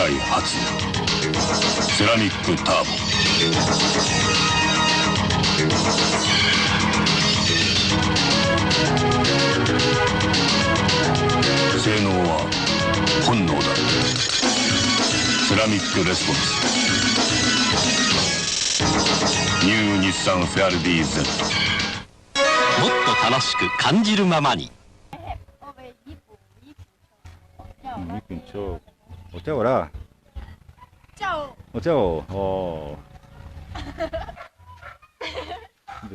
界初セラミックターボ。性能は本能だ。セラミックレスポンス。ニュー日産フェアレディ Z。 もっと楽しく感じるままに。2分ちょお茶をらお茶をど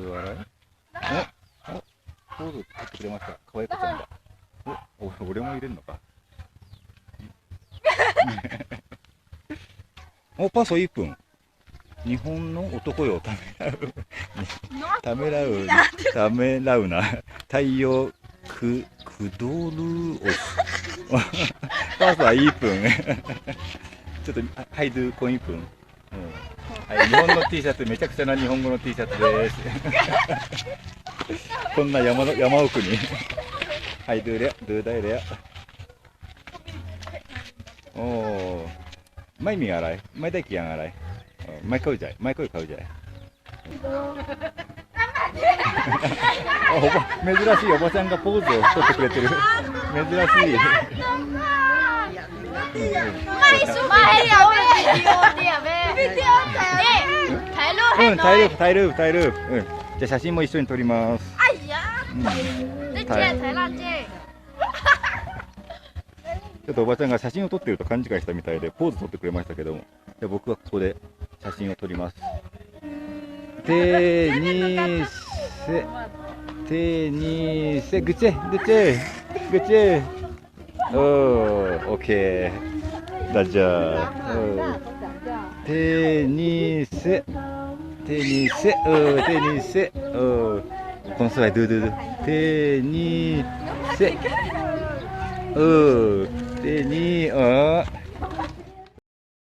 う笑いポーズ取ってくれました。可愛い子ちゃんだ。俺も入れるのか。おパソ1分。日本の男よためらうな太陽くどるおパスは1分ちょっとはいドゥコイン1分、はい、日本の T シャツめちゃくちゃな日本語の T シャツですこんな山奥にはいドゥレアドゥダイレアおマイミン洗いマイダイキヤン洗いマイ買うじゃいマイ買うじゃい珍しいおばちゃんがポーズを取ってくれてる珍しいタイループ、じゃあ写真も一緒に撮ります。ちょっとおばちゃんが写真を撮ってると勘違いしたみたいでポーズ撮ってくれましたけども、じゃあ僕はここで写真を撮ります。手にせぐちオッケーだじゃあ手にせこの際ドゥ手にせ手に